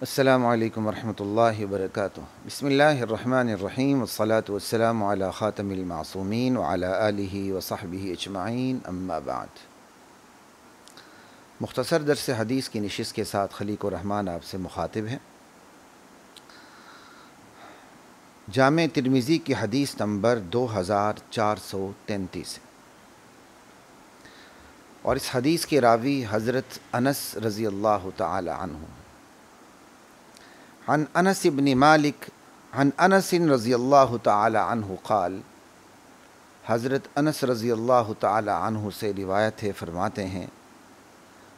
अस्सलामु अलैकुम वरहमतुल्लाहि वबरकातुहू। बिस्मिल्लाहिर्रहमानिर्रहीम वस्सलातु वस्सलामु अला ख़ातमिल मासूमीन व अला आलिहि व सहबिहि अजमाइन, अम्मा बाद। मुख्तसर दर्स हदीस की नशिस्त के साथ खलीक़ुर रहमान आपसे मुखातिब हैं। जामे तिर्मिज़ी की हदीस नंबर 2433 है और इस हदीस के रावी हज़रत अनस रज़ी अल्लाह तआला अन्हु। अन अनस इब्न मालिक अन अनस रज़ियल्लाहु तआला अन्हु क़ाल, हज़रत अनस रज़ियल्लाहु तआला अन्हु से रिवायत है, फरमाते हैं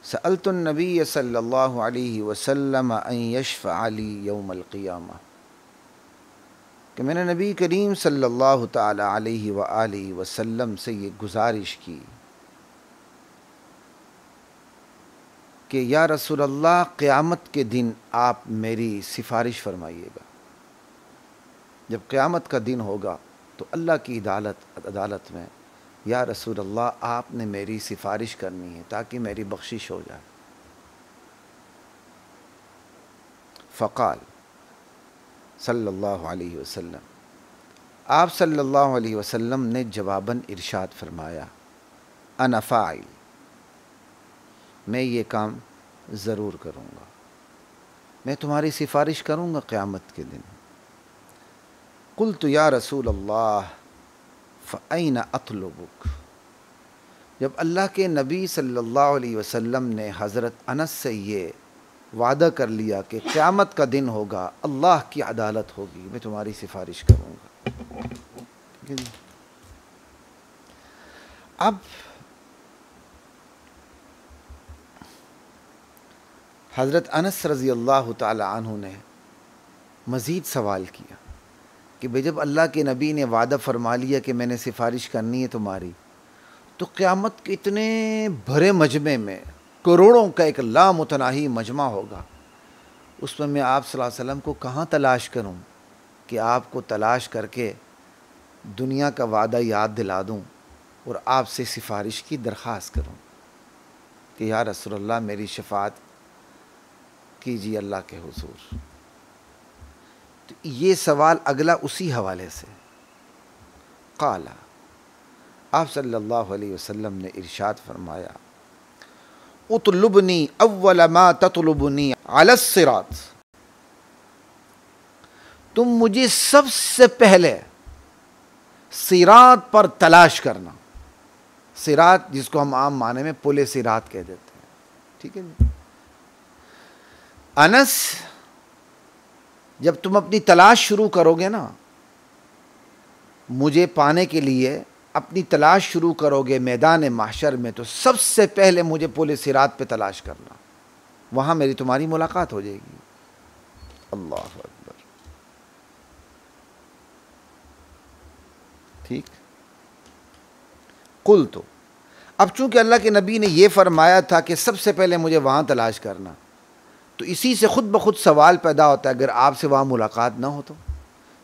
सअल्तु नबी सल्लल्लाहु अलैहि वसल्लम अन यशफ़अ ली यौमल क़ियामा, कि मैंने नबी करीम सल्लल्लाहु तआला अलैहि व आलिहि वसल्लम से ये गुजारिश की कि या रसूल अल्लाह, क़यामत के दिन आप मेरी सिफारिश फरमाइएगा। जब क़यामत का दिन होगा तो अल्लाह की अदालत में या रसूल अल्लाह, आपने मेरी सिफारिश करनी है ताकि मेरी बख्शिश हो जाए। फ़क़ाल सल्लल्लाहु अलैहि वसल्लम, आप सल्लल्लाहु अलैहि वसल्लम ने जवाबन इरशाद फरमाया, अना फ़ाइल, मैं ये काम ज़रूर करूँगा, मैं तुम्हारी सिफारिश करूँगा क़यामत के दिन। क़ुल्तु या रसूल अल्लाह फ़अैन अत्लुबुक। जब अल्लाह के नबी सल्लल्लाहु अलैहि वसल्लम ने हज़रत अनस से ये वादा कर लिया कि क़यामत का दिन होगा, अल्लाह की अदालत होगी, मैं तुम्हारी सिफारिश करूँगा। ठीक है जी। अब हज़रत अनस रज़ी अल्लाह तआला अन्हु ने मज़ीद सवाल किया कि भाई, जब अल्लाह के नबी ने वादा फरमा लिया कि मैंने सिफारिश करनी है तुम्हारी, तो क़यामत के इतने भरे मजमे में करोड़ों का एक लामुतनाही मजमा होगा, उसमें मैं आप सल्लल्लाहु अलैहि वसल्लम को कहाँ तलाश करूँ कि आपको तलाश करके दुनिया का वादा याद दिला दूँ और आपसे सिफारिश की दरख्वास्त करूँ कि या रसूल अल्लाह, मेरी शफ़ाअत कीजिए अल्लाह के हुज़ूर। तो ये सवाल अगला उसी हवाले से। क़ाला, आप सल्लल्लाहु अलैहि वसल्लम ने इरशाद फरमाया, उतलुबनी अव्वल मा ततलुबनी अलस सिरात, तुम मुझे सबसे पहले सिरात पर तलाश करना। सिरात जिसको हम आम माने में पुल सिरात कह देते हैं। ठीक है जी। अनस, जब तुम अपनी तलाश शुरू करोगे ना, मुझे पाने के लिए अपनी तलाश शुरू करोगे मैदान महशर में, तो सबसे पहले मुझे पुल सिरात पे तलाश करना, वहां मेरी तुम्हारी मुलाकात हो जाएगी। अल्लाह अकबर। ठीक। कुल तो अब चूंकि अल्लाह के नबी ने यह फरमाया था कि सबसे पहले मुझे वहां तलाश करना, तो इसी से खुद ब खुद सवाल पैदा होता है, अगर आपसे वहाँ मुलाकात ना हो तो,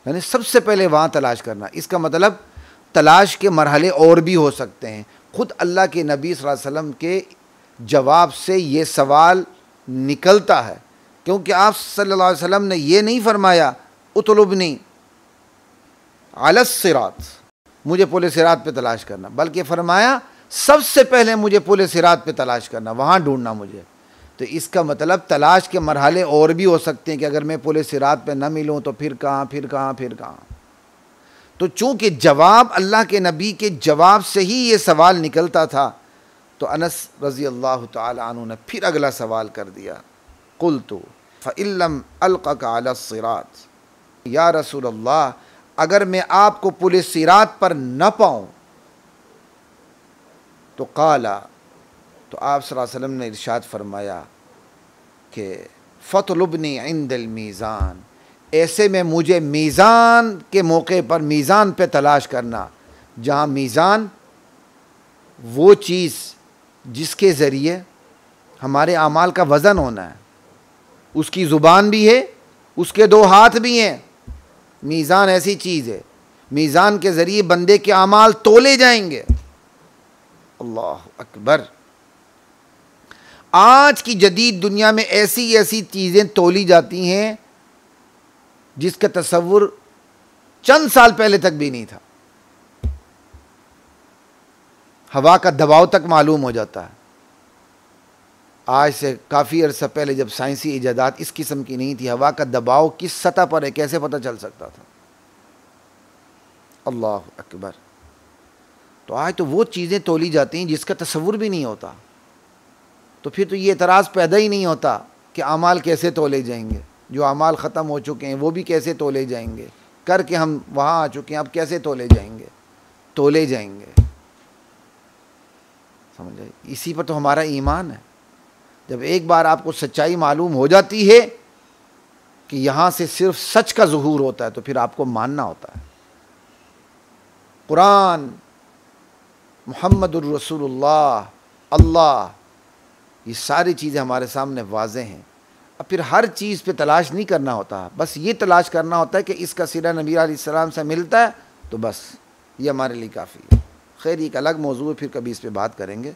यानी सबसे पहले वहाँ तलाश करना, इसका मतलब तलाश के मरहले और भी हो सकते हैं। खुद अल्लाह के नबी सल्लल्लाहु अलैहि वसल्लम के जवाब से ये सवाल निकलता है, क्योंकि आप सल्लल्लाहु अलैहि वसल्लम ने ये नहीं फरमाया उतलुबनी अलस सिरात, मुझे पुल सिरात पे तलाश करना, बल्कि फरमाया सबसे पहले मुझे पुल सिरात पे तलाश करना, वहाँ ढूंढना मुझे। तो इसका मतलब तलाश के मरहले और भी हो सकते हैं कि अगर मैं पुल सिरात पे न मिलूँ तो फिर कहाँ, फिर कहाँ, फिर कहाँ। तो चूँकि जवाब अल्लाह के नबी के जवाब से ही ये सवाल निकलता था, तो अनस रज़ी अल्लाह तआला अन्हु ने फिर अगला सवाल कर दिया, क़ुल्तु फ़इल्लम अल्क़क अला सिरात, या रसूल अल्लाह, अगर मैं आपको पुल सिरात पर न पाऊँ तो क़ाला, तो आप सल्लल्लाहु अलैहि वसल्लम ने इरशाद फरमाया कि फ़तलुबनी इंदल मीज़ान, ऐसे में मुझे मीज़ान के मौके पर, मीज़ान पे तलाश करना, जहाँ मीज़ान वो चीज़ जिसके ज़रिए हमारे आमाल का वज़न होना है, उसकी ज़ुबान भी है, उसके दो हाथ भी हैं। मीज़ान ऐसी चीज़ है, मीज़ान के ज़रिए बंदे के आमाल तोले जाएंगे। अल्लाह अकबर। आज की जदीद दुनिया में ऐसी ऐसी चीज़ें तोली जाती हैं जिसका तसव्वुर चंद साल पहले तक भी नहीं था। हवा का दबाव तक मालूम हो जाता है। आज से काफ़ी अर्सा पहले जब साइंसी इजादात इस किस्म की नहीं थी, हवा का दबाव किस सतह पर है कैसे पता चल सकता था। अल्लाह अकबर। तो आज तो वो चीज़ें तोली जाती हैं जिसका तसव्वुर भी नहीं होता। तो फिर तो ये एतराज़ पैदा ही नहीं होता कि अमाल कैसे तोले जाएंगे, जो अमाल ख़त्म हो चुके हैं वो भी कैसे तोले जाएंगे, करके हम वहाँ आ चुके हैं अब कैसे तोले जाएंगे, तोले जाएंगे। समझ आए? इसी पर तो हमारा ईमान है। जब एक बार आपको सच्चाई मालूम हो जाती है कि यहाँ से सिर्फ सच का ज़ुहूर होता है तो फिर आपको मानना होता है। कुरान, मुहम्मदुर रसूलुल्लाह, अल्लाह, ये सारी चीज़ें हमारे सामने वाज़े हैं। अब फिर हर चीज़ पे तलाश नहीं करना होता, बस ये तलाश करना होता है कि इसका सिरा नबी अलैहिस्सलाम से मिलता है तो बस ये हमारे लिए काफ़ी है। खैर एक अलग मौजू है, फिर कभी इस पे बात करेंगे।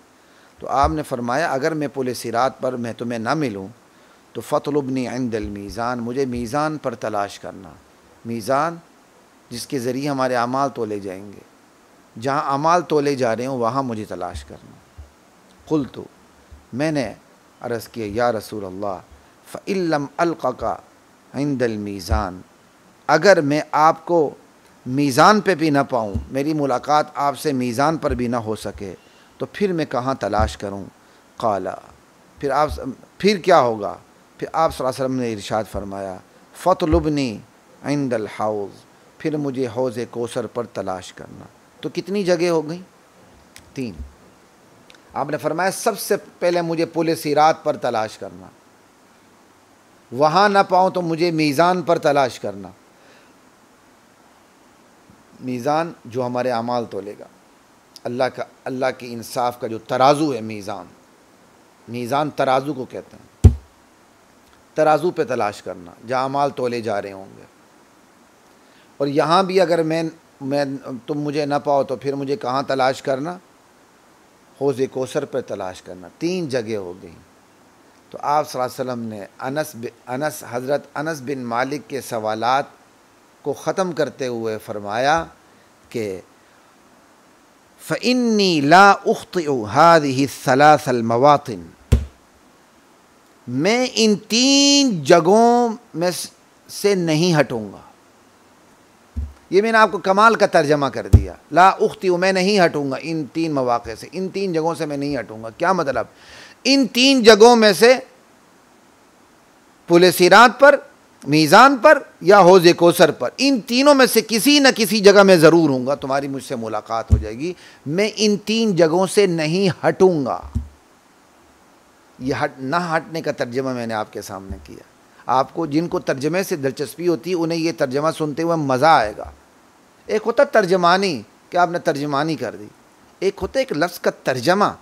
तो आपने फरमाया अगर मैं पुल सिरात पर मैं तुम्हें ना मिलूँ तो फ़तलुबनी इंदल मीज़ान, मुझे मीज़ान पर तलाश करना। मीज़ान जिसके ज़रिए हमारे अमाल तोले जाएंगे, जहाँ अमाल तोले जा रहे हों वहाँ मुझे तलाश करना। क़ुल्तु, मैंने अर्ज़ किया या रसूल अल्लाह फ़इल्लम अलक़का इंदल मीज़ान, अगर मैं आपको मीज़ान पे भी ना पाऊँ, मेरी मुलाकात आपसे मीज़ान पर भी ना हो सके तो फिर मैं कहाँ तलाश करूँ। क़ाला, फिर क्या होगा? फिर आप सल्लल्लाहु अलैहि वसल्लम ने इरशाद फरमाया फ़तलुबनी इंदल हौज़, फिर मुझे हौज़ कौसर पर तलाश करना। तो कितनी जगह हो गई? 3। आपने फरमाया सबसे पहले मुझे पुल सिरात पर तलाश करना, वहाँ ना पाऊँ तो मुझे मीज़ान पर तलाश करना। मीज़ान जो हमारे अमाल तोलेगा, अल्लाह के इंसाफ का जो तराजू है, मीज़ान तराजू को कहते हैं। तराजू पे तलाश करना जहाँ अमाल तोले जा रहे होंगे। और यहाँ भी अगर तुम मुझे ना पाओ तो फिर मुझे कहाँ तलाश करना? हौज़ कौसर पर तलाश करना। 3 जगह हो गई। तो आप सल्लल्लाहु अलैहि वसल्लम ने हज़रत अनस बिन मालिक के सवालात को ख़त्म करते हुए फरमाया कि फ़इन्नी ला उख़्तिउ हाज़िहि सलासल मवातिन, मैं इन 3 जगहों में से नहीं हटूँगा। ये मैंने आपको कमाल का तर्जमा कर दिया। ला उख़्तिउ, मैं नहीं हटूँगा इन 3 मवाक़े से, इन 3 जगहों से मैं नहीं हटूँगा। क्या मतलब? इन 3 जगहों में से पुल सिरात पर, मीज़ान पर या हौज़ कौसर पर, इन तीनों में से किसी न किसी जगह में ज़रूर हूँगा, तुम्हारी मुझसे मुलाकात हो जाएगी। मैं इन 3 जगहों से नहीं हटूँगा। ये ना हटने का तर्जमा मैंने आपके सामने किया। आपको जिनको तर्जमे से दिलचस्पी होती है उन्हें ये तर्जमा सुनते हुए मज़ा आएगा। एक होता तर्जमानी कि आपने तर्जमानी कर दी, एक होता एक लफ्ज़ का तर्जमा।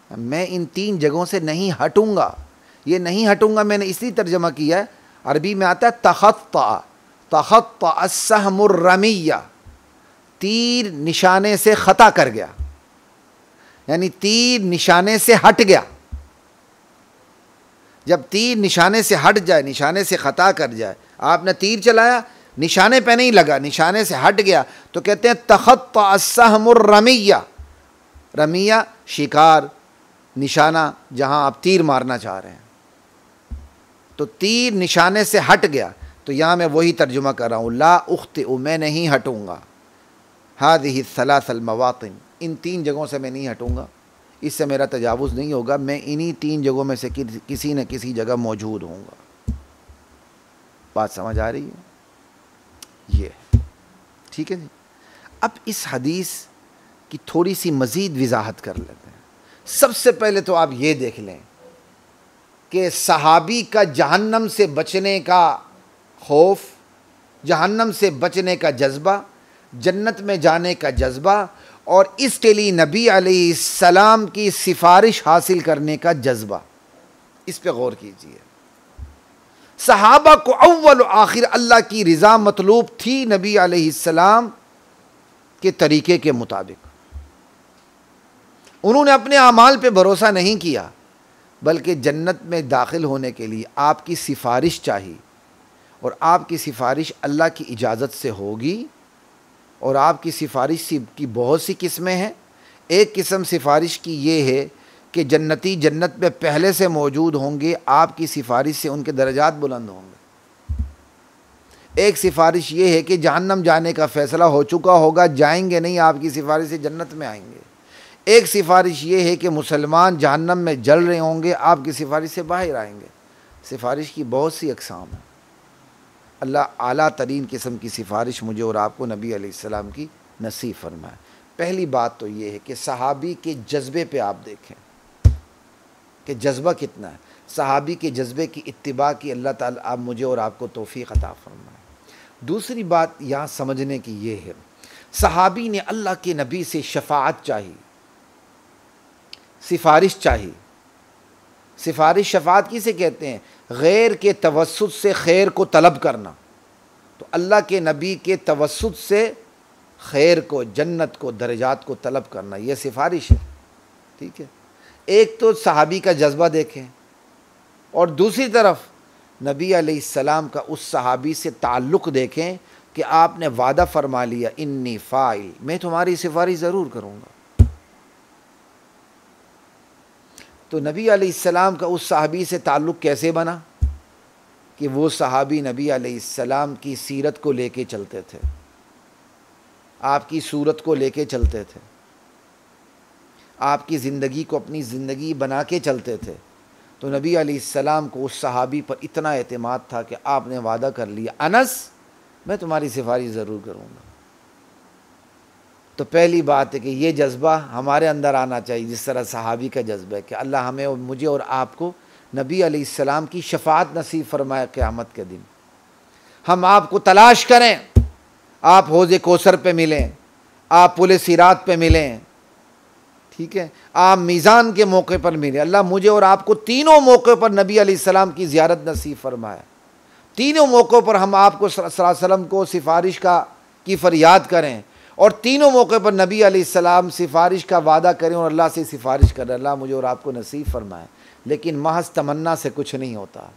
मैं इन 3 जगहों से नहीं हटूँगा। ये नहीं हटूँगा मैंने इसलिए तर्जमा किया है, अरबी में आता है तख़त्ता अस्सहमुर रमिया, तीर निशाने से ख़ता कर गया, यानी तीर निशाने से हट गया। जब तीर निशाने से हट जाए, निशाने से ख़ता कर जाए, आपने तीर चलाया निशाने पे नहीं लगा, निशाने से हट गया, तो कहते हैं तख़त्ता अस्सहमुर रमिया। रमिया शिकार, निशाना जहाँ आप तीर मारना चाह रहे हैं। तो तीर निशाने से हट गया। तो यहाँ मैं वही तर्जुमा कर रहा हूँ, ला उख़्तिउ, मैं नहीं हटूँगा। हाज़िहि सलासल मवातिन, इन 3 जगहों से मैं नहीं हटूँगा, इससे मेरा तजावुज़ नहीं होगा। मैं इन्हीं 3 जगहों में से किसी न किसी जगह मौजूद होऊंगा। बात समझ आ रही है? ये ठीक है जी। अब इस हदीस की थोड़ी सी मज़ीद वज़ाहत कर लेते हैं। सबसे पहले तो आप ये देख लें कि सहाबी का जहन्नम से बचने का खौफ, जहन्नम से बचने का जज्बा, जन्नत में जाने का जज्बा, और इसके लिए नबी अलैहिस्सलाम की सिफारिश हासिल करने का जज्बा, इस पे गौर कीजिए। सहाबा को अव्वल आखिर अल्लाह की रज़ा मतलूब थी नबी अलैहिस्सलाम के तरीके के मुताबिक। उन्होंने अपने अमाल पे भरोसा नहीं किया, बल्कि जन्नत में दाखिल होने के लिए आपकी सिफारिश चाहिए, और आपकी सिफारिश अल्लाह की इजाज़त से होगी। और आपकी सिफारिश की बहुत सी किस्में हैं। एक किस्म सिफारिश की ये है कि जन्नती जन्नत में पहले से मौजूद होंगे, आपकी सिफारिश से उनके दर्जात बुलंद होंगे। एक सिफारिश ये है कि जहन्नम जाने का फ़ैसला हो चुका होगा, जाएंगे नहीं, आपकी सिफारिश से जन्नत में आएंगे। एक सिफारिश ये है कि मुसलमान जहन्नम में जल रहे होंगे, आपकी सिफारिश से बाहर आएंगे। सिफारिश की बहुत सी अक़साम है। अल्लाह आला तरीन किस्म की सिफारिश मुझे और आपको नबी अलैहिस्सलाम की नसीब फरमाए। पहली बात तो ये है कि सहाबी के जज्बे पे आप देखें कि जज्बा कितना है। सहाबी के जज्बे की इत्तिबा की अल्लाह ताला आप मुझे और आपको तौफीक अता फरमाए। दूसरी बात यहाँ समझने की ये है, सहाबी ने अल्लाह के नबी से शफाअत चाहिए, सिफारिश चाहिए। सिफारिश शफाअत किसे कहते हैं? गैर के तवस्सुत से खैर को तलब करना। तो अल्लाह के नबी के तवस्सुत से खैर को, जन्नत को, दर्जात को तलब करना, यह सिफारिश है। ठीक है, एक तो सहाबी का जज्बा देखें, और दूसरी तरफ नबी अलैहिस्सलाम का उस सहाबी से ताल्लुक़ देखें कि आपने वादा फरमा लिया, इन्नी फ़ाइल, मैं तुम्हारी सिफारिश ज़रूर करूँगा। तो नबी अलैहिस्सलाम का उस सहाबी से ताल्लुक़ कैसे बना कि वो सहाबी नबी अलैहिस्सलाम की सीरत को लेके चलते थे, आपकी सूरत को लेके चलते थे, आपकी ज़िंदगी को अपनी ज़िंदगी बना के चलते थे। तो नबी अलैहिस्सलाम को उस सहाबी पर इतना एतमाद था कि आपने वादा कर लिया, अनस मैं तुम्हारी सिफारिश ज़रूर करूँगा। तो पहली बात है कि ये जज्बा हमारे अंदर आना चाहिए, जिस तरह सहाबी का जज्बा है कि अल्लाह हमें और मुझे और आपको नबी अलैहिस्सलाम की शफाअत नसीब फरमाए क़यामत के दिन। हम आपको तलाश करें, आप हौज़े कौसर पे मिलें, आप पुल सिरात पे मिलें, ठीक है, आप मीज़ान के मौके पर मिलें। अल्लाह मुझे और आपको तीनों मौक़ों पर नबी अलैहिस्सलाम की ज़ियारत नसीब फरमाए। तीनों मौक़ों पर हम आपको सल्लल्लाहु अलैहि वसल्लम को सिफारिश की फ़रियाद करें, और तीनों मौक़े पर नबी अलैहिस्सलाम सिफारिश का वादा करें और अल्लाह से सिफारिश करें, अल्लाह मुझे और आपको नसीब फरमाए। लेकिन महज तमन्ना से कुछ नहीं होता,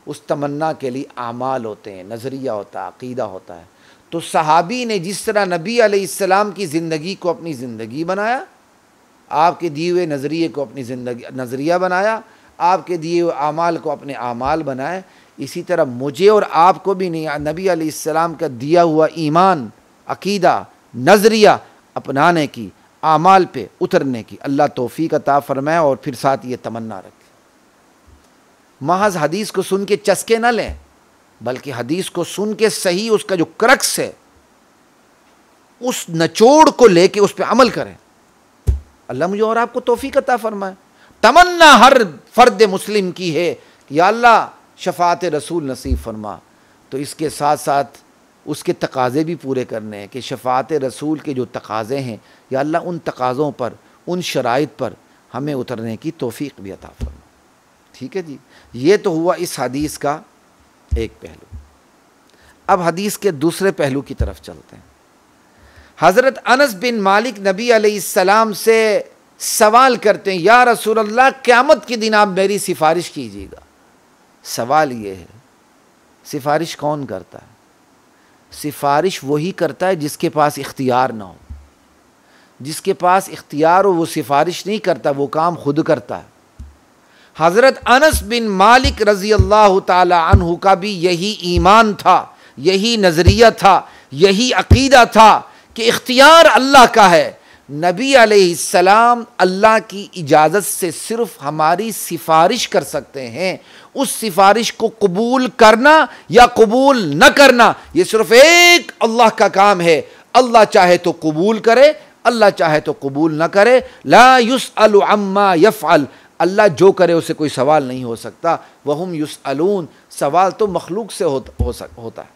उस तमन्ना के लिए आमाल होते हैं, नज़रिया होता है, अक़ीदा होता है। तो सहाबी ने जिस तरह नबी अलैहिस्सलाम की ज़िंदगी को अपनी ज़िंदगी बनाया, आपके दिए हुए नज़रिए को अपनी ज़िंदगी नज़रिया बनाया, आपके दिए हुए आमाल को अपने आमाल बनाए, इसी तरह मुझे और आपको भी नहीं नबी अलैहिस्सलाम का दिया हुआ ईमान, अक़ीदा, नज़रिया अपनाने की, आमाल पे उतरने की अल्लाह तौफीक अता फरमाए। और फिर साथ ये तमन्ना रखें, महज हदीस को सुन के चस्के न लें, बल्कि हदीस को सुन के सही उसका जो क्रक्स है, उस निचोड़ को लेके उस पर अमल करें। अल्लाह मुझे और आपको तौफीक अता फरमाए। तमन्ना हर फ़र्द मुस्लिम की है कि या अल्लाह शफ़ाअत रसूल नसीब फरमा। तो इसके साथ साथ उसके तकाज़े भी पूरे करने हैं कि शफ़ाअत रसूल के जो तकाज़े हैं, या अल्लाह उन तकाज़ों पर, उन शराइत पर हमें उतरने की तौफीक भी अता फरमा। ठीक है जी, ये तो हुआ इस हदीस का एक पहलू। अब हदीस के दूसरे पहलू की तरफ चलते हैं। हज़रत अनस बिन मालिक नबी अलैहिस्सलाम से सवाल करते हैं, या रसूल अल्लाह क़यामत के दिन आप मेरी सिफारिश कीजिएगा। सवाल ये है, सिफारिश कौन करता है? सिफारिश वही करता है जिसके पास इख्तियार ना हो। जिसके पास इख्तियार हो वो सिफारिश नहीं करता, वो काम खुद करता है। हज़रत अनस बिन मालिक रज़ी अल्लाह ताला अन्हु का भी यही ईमान था, यही नज़रिया था, यही अक़ीदा था कि इख्तियार अल्लाह का है। नबी अलैहिस्सलाम अल्लाह की इजाज़त से सिर्फ हमारी सिफारिश कर सकते हैं। उस सिफारिश को कबूल करना या कबूल न करना, ये सिर्फ एक अल्लाह का काम है। अल्लाह चाहे तो कबूल करे, अल्लाह चाहे तो कबूल न करे। ला युसअलु अम्मा यफ़अल, अल्लाह जो करे उसे कोई सवाल नहीं हो सकता। वहुम युसअलून, सवाल तो मखलूक से होता है।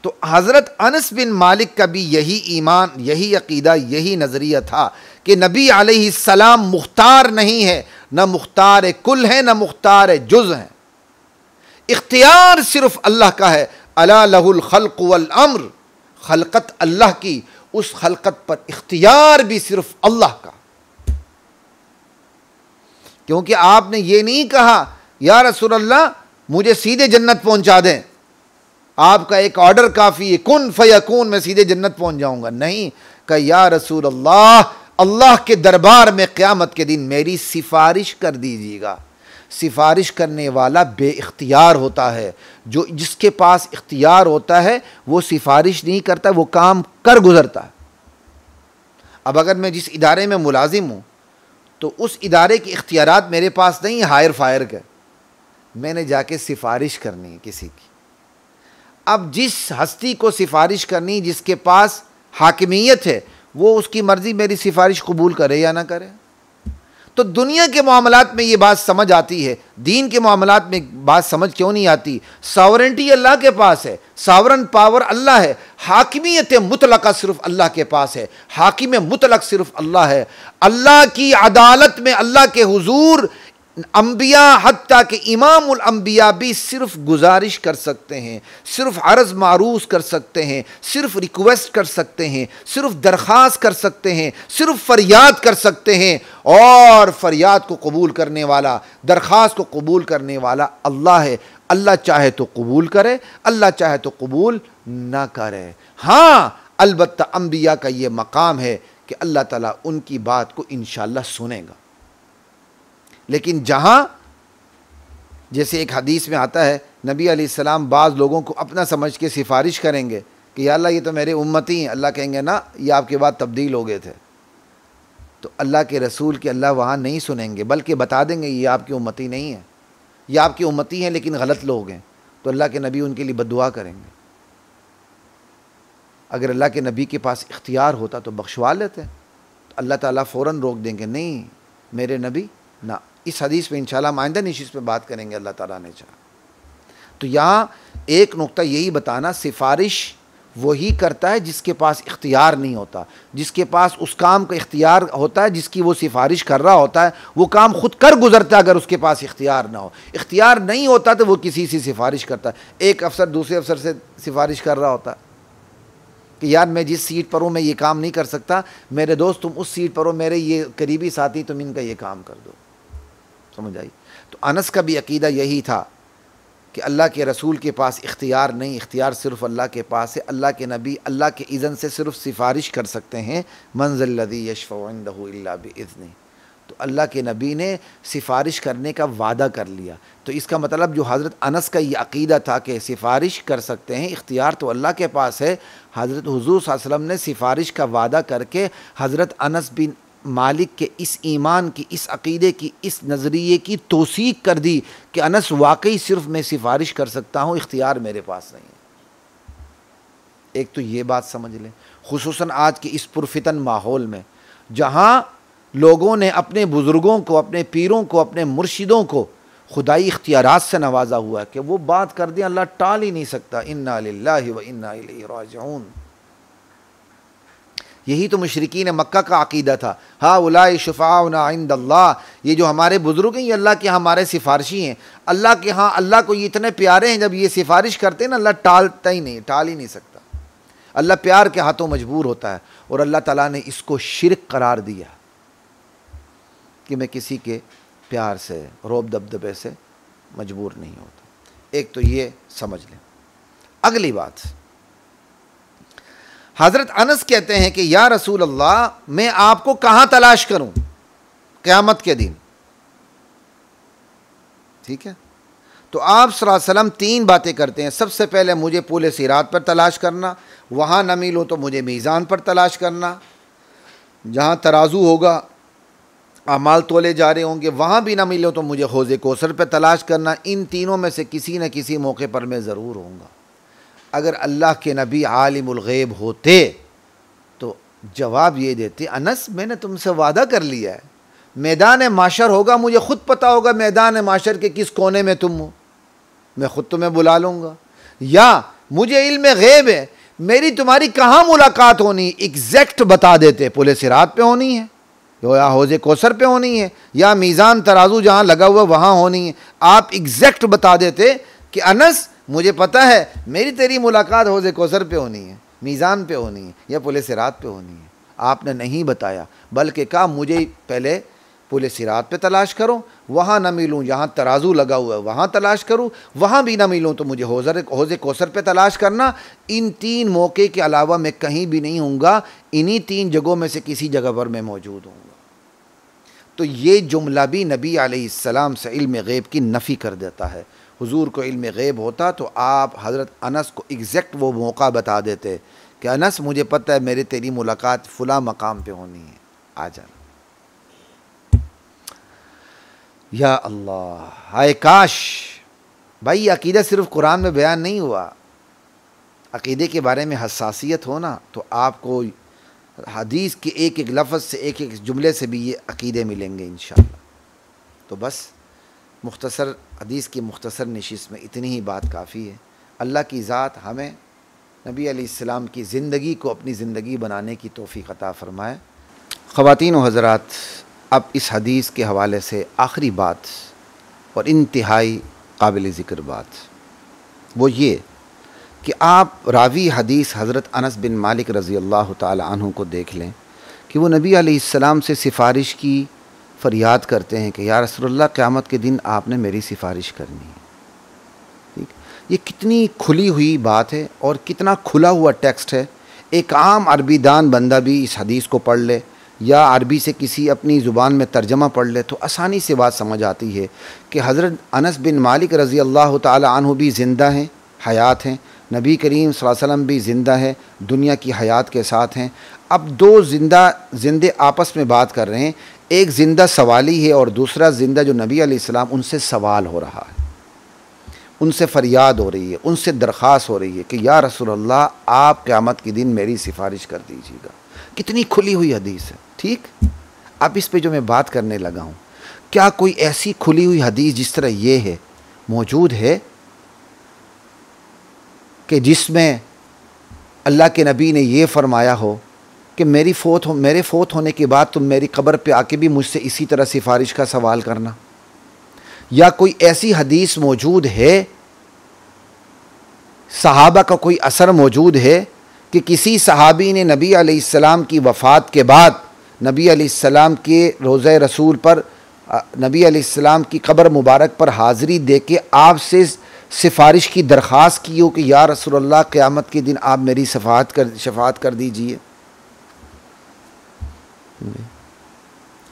तो हज़रत अनस बिन मालिक का भी यही ईमान, यही अक़ीदा, यही नज़रिया था कि नबी अलैहिस्सलाम मुख्तार नहीं है, न मुख्तार कुल है, न मुख्तार जुज़ है। इख्तियार सिर्फ अल्लाह का है। अला लहुल खल्क़ वल अम्र, खलकत अल्लाह की, उस खलकत पर इख्तियार भी सिर्फ अल्लाह का। क्योंकि आपने ये नहीं कहा या रसूल अल्लाह मुझे सीधे जन्नत पहुंचा दें, आपका एक ऑर्डर काफ़ी है, कुन फयकून, मैं सीधे जन्नत पहुंच जाऊंगा। नहीं, कहा या रसूल अल्लाह, अल्लाह के दरबार में क़यामत के दिन मेरी सिफारिश कर दीजिएगा। सिफारिश करने वाला बेइख्तियार होता है, जो जिसके पास इख्तियार होता है वो सिफारिश नहीं करता, वो काम कर गुजरता है। अब अगर मैं जिस इदारे में मुलाजिम हूँ तो उस इदारे के इख्तियारात मेरे पास नहीं है हायर फायर के, मैंने जाके सिफारिश करनी है किसी की। अब जिस हस्ती को सिफारिश करनी, जिसके पास हाकिमियत है, वो उसकी मर्ज़ी मेरी सिफारिश कबूल करे या ना करे। तो दुनिया के मामलात में ये बात समझ आती है, दीन के मामलात में बात समझ क्यों नहीं आती? सॉवरेंटी अल्लाह के पास है, सॉवरन पावर अल्लाह है, हाकिमियत मुतलका सिर्फ अल्लाह के पास है, हाकिम मुतलक सिर्फ अल्लाह है। अल्लाह की अदालत में अल्लाह के हुजूर अंबिया हत्ता के इमामुल अंबिया भी सिर्फ गुजारिश कर सकते हैं, सिर्फ अर्ज़ मारूज कर सकते हैं, सिर्फ रिक्वेस्ट कर सकते हैं, सिर्फ दरख्वास्त कर सकते हैं, सिर्फ फरियाद कर सकते हैं। और फरियाद को कबूल करने वाला, दरख्वास्त को कबूल करने वाला अल्लाह है। अल्लाह चाहे तो कबूल करे, अल्लाह चाहे तो कबूल ना करे। हाँ, अलबत्ता अंबिया का ये मकाम है कि अल्लाह ताला उनकी बात को इंशाअल्लाह सुनेगा। लेकिन जहाँ जैसे एक हदीस में आता है, नबी अलैहिस्सलाम बाज़ लोगों को अपना समझ के सिफारिश करेंगे कि या अल्लाह ये तो मेरे उम्मती हैं। अल्लाह कहेंगे ना, ये आपके बाद तब्दील हो गए थे। तो अल्लाह के रसूल के अल्लाह वहाँ नहीं सुनेंगे, बल्कि बता देंगे ये आपकी उम्मती नहीं है, ये आपकी उम्मती हैं लेकिन गलत लोग हैं। तो अल्लाह के नबी उनके लिए बद्दुआ करेंगे। अगर अल्लाह के नबी के पास इख्तियार होता तो बख्शवा लेते, तो अल्लाह ताला फ़ौरन रोक देंगे, नहीं मेरे नबी ना। इस हदीस में इंशाअल्लाह हम आइंदा निशिस्त पे बात करेंगे अल्लाह ताला ने चाहा। तो यहाँ एक नुक्ता यही बताना, सिफारिश वही करता है जिसके पास इख्तियार नहीं होता। जिसके पास उस काम का इख्तियार होता है, जिसकी वो सिफारिश कर रहा होता है, वो काम खुद कर गुजरता है अगर उसके पास इख्तियार ना हो। इख्तियार नहीं होता तो वो किसी से सिफारिश करता है। एक अफसर दूसरे अफसर से सिफारिश कर रहा होता है कि यार मैं जिस सीट पर हूँ मैं ये काम नहीं कर सकता, मेरे दोस्त तुम उस सीट पर हो, मेरे ये करीबी साथी तुम इनका ये काम कर दो। समझ आई? तो अनस का भी अकीदा यही था कि अल्लाह के रसूल के पास इख्तियार नहीं, इख्तियार सिर्फ अल्लाह के पास है। अल्लाह के नबी अल्लाह के इज़न से सिर्फ सिफारिश कर सकते हैं। मंज़िल्लज़ी यशफ़उ इंदहु इल्ला बिइज़्निही। तो अल्लाह के नबी ने सिफारिश करने का वादा कर लिया। तो इसका मतलब जो हज़रत अनस का ये अक़ीदा था कि सिफारिश कर सकते हैं, इख्तियार तो अल्लाह के पास है, हज़रत हुज़ूर सल्लल्लाहु अलैहि वसल्लम ने सिफारिश का वादा करके हज़रत अनस बिन मालिक के इस ईमान की, इस अक़ीदे की, इस नज़रिए की तौसीक़ कर दी कि अनस वाकई सिर्फ मैं सिफारिश कर सकता हूँ, इख्तियार मेरे पास नहीं है। एक तो ये बात समझ लें, खुसूसन आज के इस पुरफितन माहौल में जहाँ लोगों ने अपने बुज़ुर्गों को, अपने पीरों को, अपने मुर्शिदों को खुदाई इख्तियारात से नवाजा हुआ है कि वो बात कर दें अल्लाह टाल ही नहीं सकता। इन्ना लिल्लाहि व इन्ना इलैहि राजिऊन। यही तो मुशरिकीन मक्का का अक़ीदा था। हा उलाई शुफ़ाउना इंदल्लाह, ये जो हमारे बुज़ुर्ग हैं ये अल्लाह के हमारे सिफारिशी हैं। अल्लाह के यहाँ अल्लाह को ये इतने प्यारे हैं, जब ये सिफारिश करते हैं ना अल्लाह टालता ही नहीं, टाल ही नहीं सकता। अल्लाह प्यार के हाथों मजबूर होता है। और अल्लाह ताला ने इसको शिरक करार दिया कि मैं किसी के प्यार से, रौब दबदबे से मजबूर नहीं होता। एक तो ये समझ लें। अगली बात, हज़रत अनस कहते हैं कि या रसूल अल्लाह, मैं आपको कहाँ तलाश करूँ क़यामत के दिन? ठीक है, तो आप सल्लल्लाहु अलैहि वसल्लम तीन बातें करते हैं। सबसे पहले मुझे पुल सिरात पर तलाश करना, वहाँ न मिलो तो मुझे मीज़ान पर तलाश करना, जहाँ तराजू होगा अमाल तोले जा रहे होंगे वहाँ भी ना मिलो तो मुझे हौज़े कौसर पर तलाश करना। इन तीनों में से किसी न किसी मौके पर मैं ज़रूर होऊंगा। अगर अल्लाह के नबी आलिमुल गैब होते तो जवाब ये देते, अनस मैंने तुमसे वादा कर लिया है, मैदान माशर होगा, मुझे ख़ुद पता होगा मैदान माशर के किस कोने में तुम हो, मैं ख़ुद तुम्हें बुला लूँगा। या मुझे इल्म गैब है, मेरी तुम्हारी कहाँ मुलाकात होनी एग्जैक्ट बता देते, पुल सिरात पे होनी है या हौज़े कौसर पे होनी है या मीज़ान तराजू जहाँ लगा हुआ वहाँ होनी है। आप एग्जैक्ट बता देते कि अनस मुझे पता है मेरी तेरी मुलाकात हौज़े कौसर पे होनी है, मीज़ान पे होनी है या पुल सिरात पे होनी है। आपने नहीं बताया, बल्कि कहा मुझे पहले पुल सिरात पे तलाश करो, वहाँ ना मिलूँ यहाँ तराजू लगा हुआ है वहाँ तलाश करूँ, वहाँ भी ना मिलूँ तो मुझे हौज़े कौसर पे तलाश करना। इन 3 मौके के अलावा मैं कहीं भी नहीं हूँगा, इन्हीं 3 जगहों में से किसी जगह पर मैं मौजूद हूँगा। तो ये जुमला भी नबी अलैहिस्सलाम से इल्म गैब की नफ़ी कर देता है। हुजूर को इल्म गैब होता तो आप हज़रत अनस को एग्जैक्ट वो मौका बता देते कि अनस मुझे पता है मेरी तेरी मुलाकात फ़ुला मकाम पे होनी है, आ जाना। या अल्लाह, हाय काश भाई अकीदा सिर्फ कुरान में बयान नहीं हुआ, अकीदे के बारे में हसासियत हो ना तो आपको हदीस के एक एक लफ्ज़ से एक एक जुमले से भी ये अकीदे मिलेंगे इंशाअल्लाह। तो बस मुख्तसर हदीस की मुख्तसर नशिस्त में इतनी ही बात काफ़ी है। अल्लाह की ज़ात हमें नबी अलैहिस्सलाम की ज़िंदगी को अपनी ज़िंदगी बनाने की तौफ़ीक़ अता फ़रमाए। ख़वातीन व हज़रात, अब इस हदीस के हवाले से आखिरी बात और इंतहाई काबिल ज़िक्र बात वो ये कि आप रावी हदीस हज़रत अनस बिन मालिक रज़ी अल्लाह ताला अन्हु को देख लें कि वो नबी अलैहिस्सलाम से सिफ़ारिश की फ़रियाद करते हैं कि या रसूलल्लाह क़यामत के दिन आपने मेरी सिफ़ारिश करनी है। ठीक, ये कितनी खुली हुई बात है और कितना खुला हुआ टेक्स्ट है। एक आम अरबी दान बंदा भी इस हदीस को पढ़ ले या अरबी से किसी अपनी ज़ुबान में तर्जमा पढ़ ले तो आसानी से बात समझ आती है कि हज़रत अनस बिन मालिक रज़ी अल्लाह ताला अन्हु भी ज़िंदा हैं, हयात हैं, नबी करीम सल्लल्लाहु अलैहि वसल्लम भी ज़िंदा है, दुनिया की हयात के साथ हैं। अब 2 ज़िंदे आपस में बात कर रहे हैं, एक ज़िंदा सवाली है और दूसरा ज़िंदा जो नबी अलैहिस्सलाम उनसे सवाल हो रहा है, उनसे फ़रियाद हो रही है, उनसे दरख्वास्त हो रही है कि या रसूलल्लाह आप क़यामत के दिन मेरी सिफ़ारिश कर दीजिएगा। कितनी खुली हुई हदीस है। ठीक, अब इस पे जो मैं बात करने लगा हूँ, क्या कोई ऐसी खुली हुई हदीस जिस तरह ये है मौजूद है कि जिसमें अल्लाह के नबी ने ये फ़रमाया हो कि मेरे फ़ौत होने के बाद तुम मेरी कब्र पे आके भी मुझसे इसी तरह सिफ़ारिश का सवाल करना? या कोई ऐसी हदीस मौजूद है, सहाबा का कोई असर मौजूद है कि किसी सहाबी ने नबी अलैहिस्सलाम की वफ़ात के बाद नबी अलैहिस्सलाम के रोज़े रसूल पर नबी अलैहिस्सलाम की कब्र मुबारक पर हाज़िरी दे के आपसे सिफ़ारिश की दरख्वास्त की हो कि या रसूलल्लाह क़यामत के दिन आप मेरी शफ़ाअत कर दीजिए?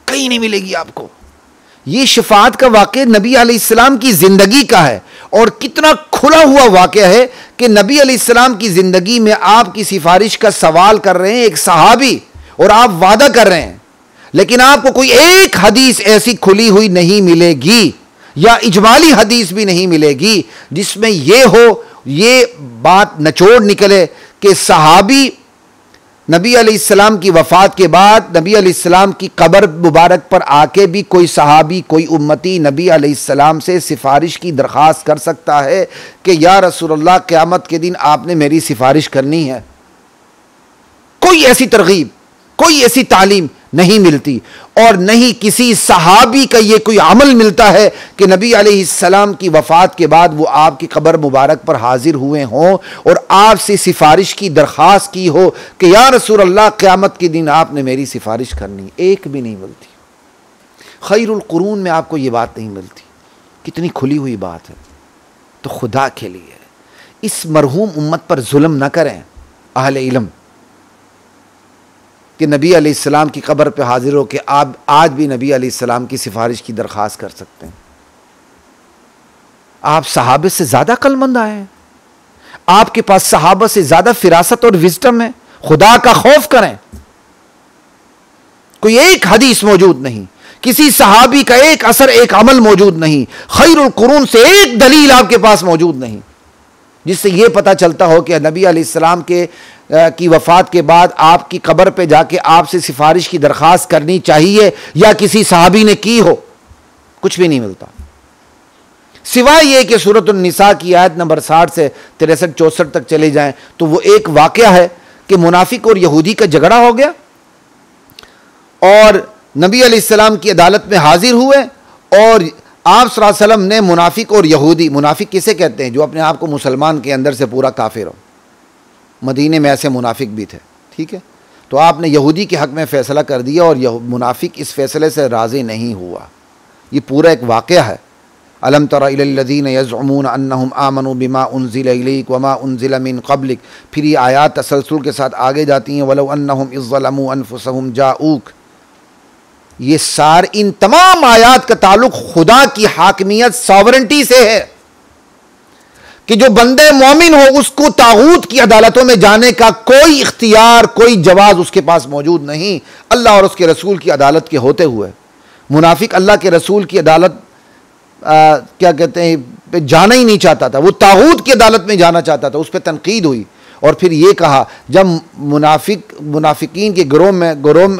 कहीं नहीं मिलेगी आपको। ये शफ़ाअत का वाक़या नबी अलैहिस्सलाम की ज़िंदगी का है और कितना खुला हुआ वाक़या है कि नबी अलैहिस्सलाम की ज़िंदगी में आपकी सिफ़ारिश का सवाल कर रहे हैं एक सहाबी और आप वादा कर रहे हैं, लेकिन आपको कोई एक हदीस ऐसी खुली हुई नहीं मिलेगी या इजमाली हदीस भी नहीं मिलेगी जिसमें ये बात निचोड़ निकले कि सहाबी नबी अलैहिस्सलाम की वफ़ात के बाद नबी अलैहिस्सलाम की कब्र मुबारक पर आके भी कोई सहाबी, कोई उम्मती नबी अलैहिस्सलाम से सिफ़ारिश की दरख्वास्त कर सकता है कि या रसूलल्लाह क़यामत के दिन आपने मेरी सिफ़ारिश करनी है। कोई ऐसी तरगीब, कोई ऐसी तालीम नहीं मिलती और नहीं किसी सहाबी का ये कोई अमल मिलता है कि नबी अलैहिस्सलाम की वफ़ात के बाद वो आपकी कब्र मुबारक पर हाजिर हुए हों और आपसे सिफ़ारिश की दरख्वास्त की हो कि या रसूलल्लाह क़यामत के दिन आपने मेरी सिफ़ारिश करनी। एक भी नहीं मिलती। खैरुल कुरून में आपको ये बात नहीं मिलती। कितनी खुली हुई बात है। तो खुदा के लिए इस मरहूम उम्मत पर जुल्म न करें अहले इल्म कि नबी अलैहिस्सलाम की कब्र पे हाजिर हो के आप आज भी नबी अलैहिस्सलाम की सिफारिश की दरख्वास्त कर सकते हैं। आप सहाबे से ज़्यादा अक्लमंद आए हैं, आपके पास सहाबा से ज़्यादा फिरासत और विज़डम है। खुदा का खौफ करें। कोई एक हदीस मौजूद नहीं, किसी सहाबी का एक असर, एक अमल मौजूद नहीं, खैरुल कुरून से एक दलील आपके पास मौजूद नहीं जिससे यह पता चलता हो कि नबी अलैहिस्सलाम की वफ़ात के बाद आपकी कब्र पे जाके आपसे सिफारिश की दरख्वास्त करनी चाहिए या किसी सहाबी ने की हो। कुछ भी नहीं मिलता सिवाय ये कि सूरत निसा की आयत नंबर 60 से 63-64 तक चले जाएं तो वो एक वाक़या है कि मुनाफिक और यहूदी का झगड़ा हो गया और नबी अलैहिस्सलाम की अदालत में हाजिर हुए और आप सल्लल्लाहु अलैहि वसल्लम ने मुनाफिक और यहूदी, मुनाफिक किसे कहते हैं? जो अपने आप को मुसलमान के अंदर से पूरा काफिर हो। मदीने में ऐसे मुनाफिक भी थे, ठीक है, तो आपने यहूदी के हक़ में फ़ैसला कर दिया और मुनाफिक इस फ़ैसले से राज़ी नहीं हुआ। ये पूरा एक वाक़या है। अलम तरा इलल्लज़ीना यज़उमून अन्नहुम आमनू बिमा उन्ज़िला इलैक वमा उन्ज़िला मिन क़ब्लिक। फिर ये आयात तसलसल के साथ आगे जाती हैं, वलौ अन्नहुम इज़्ज़लमू अनफुसहुम जाऊक। ये इन तमाम आयात का ताल्लुक़ खुदा की हाकमियत, सॉवरेंटी से है कि जो बंदे मोमिन हो उसको तागूत की अदालतों में जाने का कोई इख्तियार, कोई जवाज़ उसके पास मौजूद नहीं, अल्लाह और उसके रसूल की अदालत के होते हुए। मुनाफिक अल्लाह के रसूल की अदालत क्या कहते हैं जाना ही नहीं चाहता था, वो तागूत की अदालत में जाना चाहता था। उस पर तनकीद हुई और फिर ये कहा, जब मुनाफिकीन के गिरोह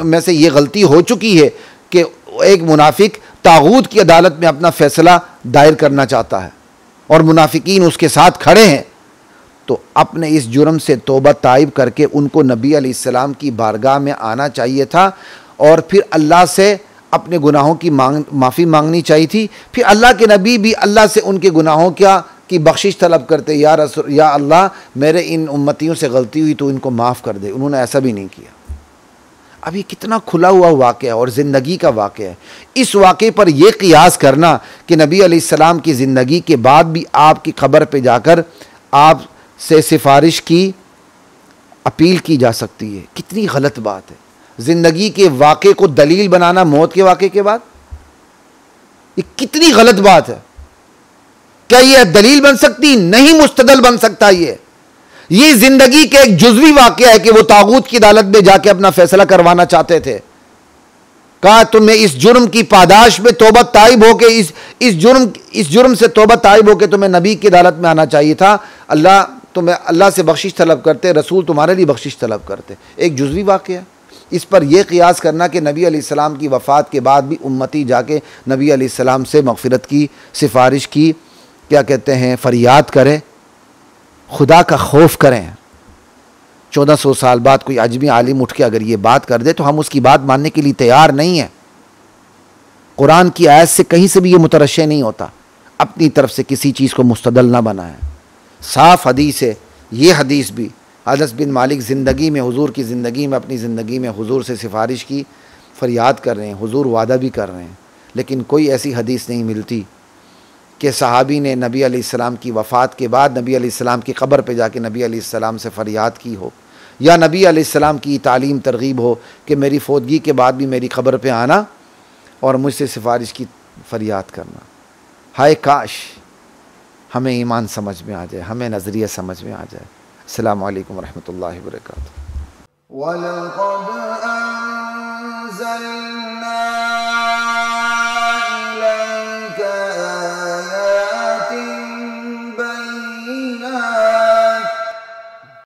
में से ये गलती हो चुकी है कि एक मुनाफिक तागूत की अदालत में अपना फ़ैसला दायर करना चाहता है और मुनाफिकीन उसके साथ खड़े हैं, तो अपने इस जुर्म से तौबा ताइब करके उनको नबी अलैहिस्सलाम की बारगाह में आना चाहिए था और फिर अल्लाह से अपने गुनाहों की माफ़ी मांगनी चाहिए थी। फिर अल्लाह के नबी भी अल्लाह से उनके गुनाहों की बख्शिश तलब करते, या अल्लाह मेरे इन उम्मतियों से गलती हुई तो इनको माफ़ कर दे। उन्होंने ऐसा भी नहीं किया। अब ये कितना खुला हुआ वाक़या और ज़िंदगी का वाक़या है। इस वाक़े पर यह क़ियास करना कि नबी अलैहिस्सलाम की ज़िंदगी के बाद भी आपकी ख़बर पे जाकर आप से सिफारिश की अपील की जा सकती है, कितनी गलत बात है। ज़िंदगी के वाक़े को दलील बनाना मौत के वाक़े के बाद, ये कितनी गलत बात है। क्या यह दलील बन सकती? नहीं, मुस्तदल बन सकता। ये जिंदगी के एक जुज़वी वाक़या है कि वो तागूत की अदालत में जाके अपना फैसला करवाना चाहते थे। कहा तुम्हें इस जुर्म की पादाश में तौबा ताइब होके इस जुर्म से तौबा ताइब होके तुम्हें नबी की अदालत में आना चाहिए था। तुम्हें अल्लाह से बख्शिश तलब करते, रसूल तुम्हारे लिए बख्शिश तलब करते। एक जुज़वी वाक़या। इस पर यह क़ियास करना कि नबी अलैहिस्सलाम की वफ़ात के बाद भी उम्मती जाके नबी अलैहिस्सलाम से मग़फ़िरत की सिफारिश की, क्या कहते हैं, फ़रियाद करें, खुदा का खौफ करें। 1400 साल बाद कोई अजमी आलिम उठ के अगर ये बात कर दे तो हम उसकी बात मानने के लिए तैयार नहीं है। कुरान की आयत से कहीं से भी ये मुतरश्शे नहीं होता, अपनी तरफ से किसी चीज़ को मुस्तदल ना बनाए। साफ हदीस है। ये हदीस भी अनस बिन मालिक ज़िंदगी में, हुजूर की ज़िंदगी में, अपनी ज़िंदगी में हुजूर से सिफारिश की, फ़रियाद कर रहे हैं, हुजूर वादा भी कर रहे हैं, लेकिन कोई ऐसी हदीस नहीं मिलती कि सहाबी ने नबी अलैहिस्सलाम की वफ़ात के बाद नबी अलैहिस्सलाम की क़ब्र पे जाके नबी अलैहिस्सलाम से फ़रियाद की हो, या नबी अलैहिस्सलाम की तालीम तरगीब हो कि मेरी फ़ौतगी के बाद भी मेरी क़ब्र पे आना और मुझसे सिफारिश की फ़रियाद करना। हाय काश हमें ईमान समझ में आ जाए, हमें नज़रिया समझ में आ जाए। अस्सलामु अलैकुम वरहमतुल्लाहि वबरकातुहू।